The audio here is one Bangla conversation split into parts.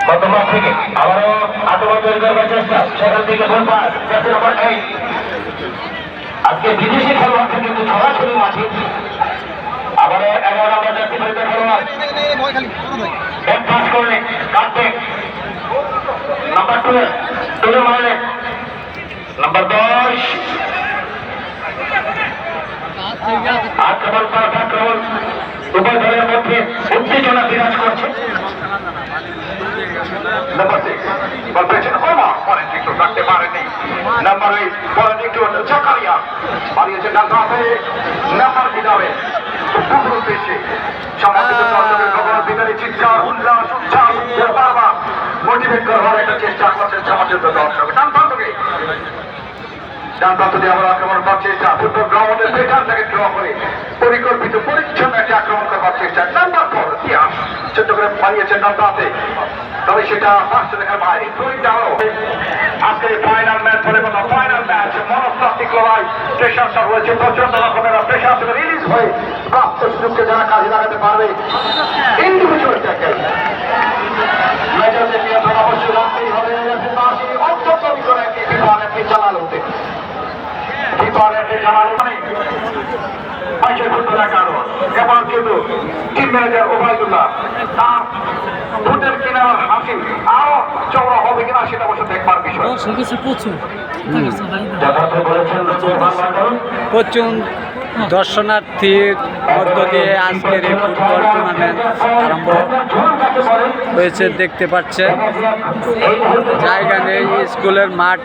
বর্তমান থেকে আবারও আক্রমণ তৈরি করবার চেষ্টা, সেখান থেকে গোল পাস জার্সি নম্বর 8। আজকে বিদেশি খেলোয়াড়কে কিন্তু সরাসরি মাঠে আবারও 11 নম্বর জার্সি পরিহিত খেলোয়াড় ব্যাক পাস করলে কাটবে নাম্বার 12 তুলে মারলে নাম্বার 10 আক্রমণ উভয় দলের মধ্যে উত্তেজনা বিরাজ করছে। নাম্বার 6 বল পেয়েছেন ওমা, পরের দিকে রাখতে পারেনি। নাম্বার 8 পরের দিকে জাকারিয়া বাড়িয়েছেন ডান হাতে নাম্বার বিদাবে পুরো পেছে সমাজের দর্শকের খবর বিদারে চিৎকার উল্লাস উচ্ছ্বাস বারবার মোটিভেট করার একটা চেষ্টা করছেন সমাজের দর্শক। ডান প্রান্ত দিয়ে আবার আক্রমণ করার চেষ্টা, ফুটবল গ্রাউন্ডের বেকার থেকে ড্র করে পরিকল্পিত পরিচ্ছন্ন একটা আক্রমণ করবার চেষ্টা। নাম্বার 4 ইতিহাস ছোট্ট করে বাড়িয়েছেন ডান প্রান্তে, তবে সেটা ফার্স্ট দেখার বাইরে। আজকে ফাইনাল ম্যাচ বলে কথা, ফাইনাল ম্যাচ মনস্তাত্ত্বিক লড়াই, প্রেশারটা রয়েছে প্রচন্ড রকমের, প্রেশার থেকে রিলিজ হয়ে প্রাপ্ত সুযোগকে যারা কাজে লাগাতে পারবে ইন্ডিভিজুয়াল ট্যাকেল মেজরদের নিয়ন্ত্রণ অবশ্যই রাখতেই হবে। অত্যন্ত বিপরীতে বিপাকে চালালো এবার কিন্তু টিম ম্যানেজার ওবায়দুল্লাহ তার ফুটের কিনার হাসি আরো চওড়া হবে কিনা সেটা অবশ্য দেখবার বিষয়। প্রচুর দর্শনার্থীর মধ্য দিয়ে আজকের এই ফুটবল টুর্নামেন্ট আরম্ভ হয়েছে, দেখতে পাচ্ছেন। জায়গা নেই, স্কুলের মাঠ,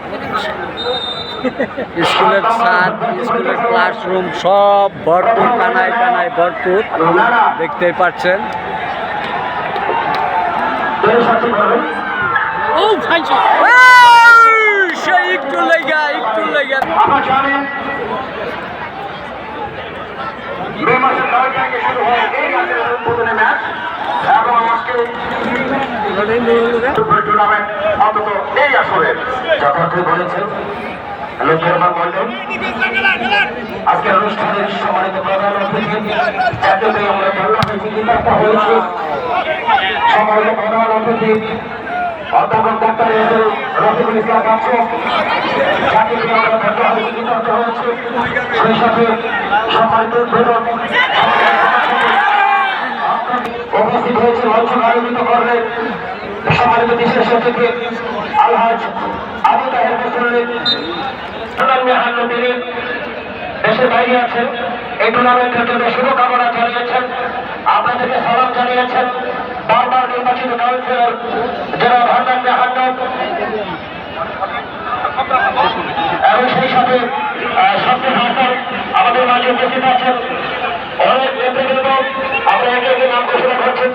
স্কুলের ছাদ, স্কুলের ক্লাসরুম সব ভরপুর, কানায় কানায় ভরপুর, দেখতেই পাচ্ছেন। একটু লেগা মে মাসের 9 তারিখে শুরু হয় এই রাতের উদ্বোধনী ম্যাচ এবং আজকে টুর্নামেন্ট অন্তত এই আসরের যথার্থ বলেছেন লোকের মন্ডল। আজকের অনুষ্ঠানের সম্মানিত প্রধান অতিথি যাকে আমরা ধন্যবাদ চিকিৎসা হয়েছে, সম্মানিত প্রধান অতিথি অধ্যাপক ডাক্তার রফিকুল ইসলাম বাচ্চু, যাকে আমরা ধন্যবাদ চিকিৎসা হয়েছে, সেই সাথে সম্মানিত উপস্থিত হয়েছে মঞ্চ আয়োজিত করলেন সম্মানিত বিশেষ অতিথি আলহাজ আবু তাহের বসরের দেশের বাইরে আছেন, এই টুর্নামেন্টের জন্য শুভকামনা জানিয়েছেন, আপনাদেরকে সালাম জানিয়েছেন বারবার নির্বাচিত কাউন্সিলর যারা ভান্ডার মেহান্নব এবং সেই সাথে শামসুল হাসান আমাদের মাঝে উপস্থিত আছেন। অনেক নেতৃবৃন্দ আমরা একে একে নাম ঘোষণা করছি।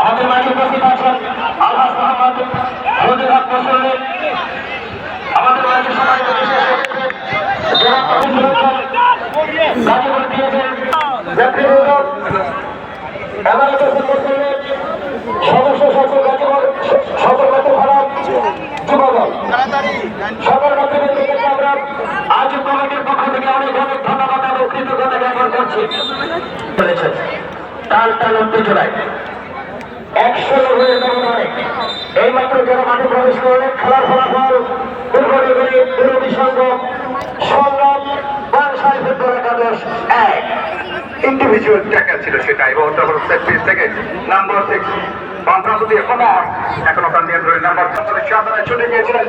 আমাদের মাঝে উপস্থিত আছেন আলহাজ মোহাম্মদ রুজুল হক বসরের, আমাদের মাঝে সবাই বিশেষ গাজীপুর দিয়েছেন নেতৃবৃন্দ সদস্য সচিব গাজীপুর সতর্কত ভারত যুবদল সকল নেতৃবৃন্দকে আমরা আজ কমিটির পক্ষ থেকে অনেক অনেক ধন্যবাদ এবং কৃতজ্ঞতা জ্ঞাপন করছি। টাল টাল উত্তেজনায় 100 হয়ে ব্যবধানে এই মাত্র যারা মাঠে প্রবেশ করলেন, খেলার ফলাফল দুর্বিসঙ্গ সংগ্রাম বাংলাদেশ ফুটবল একাদশ 1। ইন্ডিভিজুয়াল ট্যাকেল ছিল সেটা, এবং সেট পিস থেকে নাম্বার 6 বামপ্রান্ত দিয়ে কমর এখনো তার নিয়ন্ত্রণে নাম্বার 7 সামনে ছুটে গিয়েছিলেন।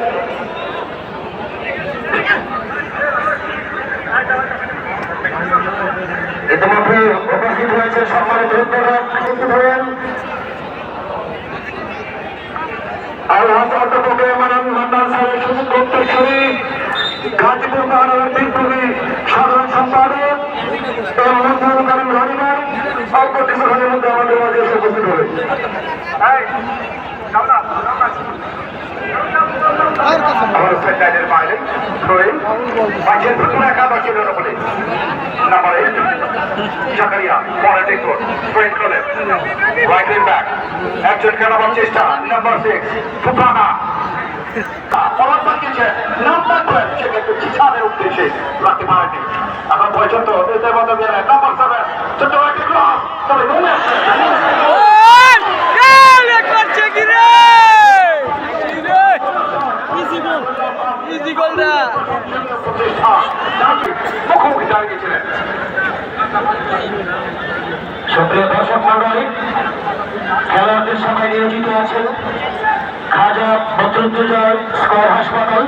ইতিমধ্যে উপস্থিত হয়েছে সম্মানিত উদ্বোধক হলেন আলহাজ অধ্যাপক মান্নান সাহেব সুযোগ উত্তরসূরি, গাজীপুর মহানগর বিপ্লবী সাধারণ সম্পাদক এবং মন্ত্রী করেন রনিবার অল্প কিছুক্ষণের মধ্যে আমাদের মাঝে এসে উপস্থিত হবে। আমার সেন্টারের বাইরে বাইশের ফুটবল একাদশের বলে নাম্বার 8 জাকারিয়া পরে দেখুন স্ট্রেট করে রাইট উইং ব্যাক একজন খেলাবার চেষ্টা নাম্বার 6 ফুফানা পরাত বাকিয়েছে নাম্বার সে কিন্তু ছিছাদের উদ্দেশ্যে রাখতে পারেনি। এখন পর্যন্ত এদের মধ্যে দিয়ে নাম্বার 7 ছোট্ট একটি ক্রস, তবে রুমে মুখোমুখি দাঁড়িয়েছিলেন। সুপ্রিয় দর্শক মন্ডলী, খেলোয়াড়দের সময় নিয়োজিত আছেন খাজা বদরুদ্দোজা স্কয়ার হাসপাতাল।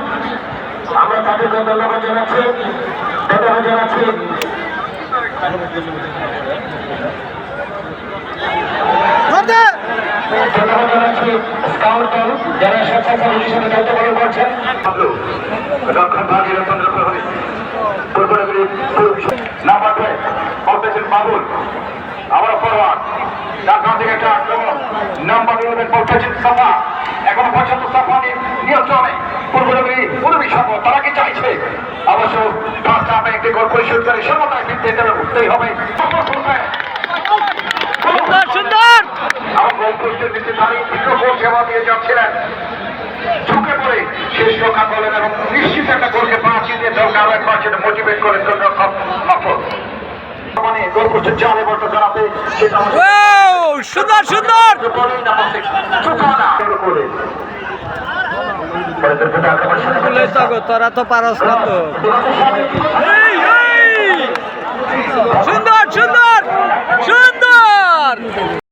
আমরা তাদেরকে ধন্যবাদ জানাচ্ছি। ধন্যবাদ জানাচ্ছি স্কাউট দল যারা স্বেচ্ছাসেবক হিসেবে দায়িত্ব পালন করছেন। রক্ষণ ভাগের চন্দ্র প্রহরী পূর্বনগরী নাম্বার 2 বলতেছেন বাবুল। আবার ফরওয়ার্ড ঢাকা থেকে একটা আক্রমণ নাম্বার 11 বলতেছেন সাফা। এখনো পর্যন্ত সাফা নিয়ন্ত্রণে পূর্বনগরী পুরবী সংঘ। তারা কি চাইছে অবশ্য ফার্স্ট হাফে একটি গোল পরিশোধ করে সমতায় ফিরতে উঠতেই হবে। সুন্দর আমার গোল পোস্টের নিচে দাঁড়িয়ে দীর্ঘক্ষণ সেবা দিয়ে যাচ্ছিলেন। ঝুঁকে পড়ে শেষ রক্ষা করলেন এবং নিশ্চিত একটা গোলকে বাঁচিয়ে দিয়ে দলকে আরো একবার সেটা মোটিভেট করেন গোলরক্ষক নফল। মানে গোল পোস্টের জালে বলতে জানাতে সেটা সুন্দর সুন্দর তোরা তো পারস না তো।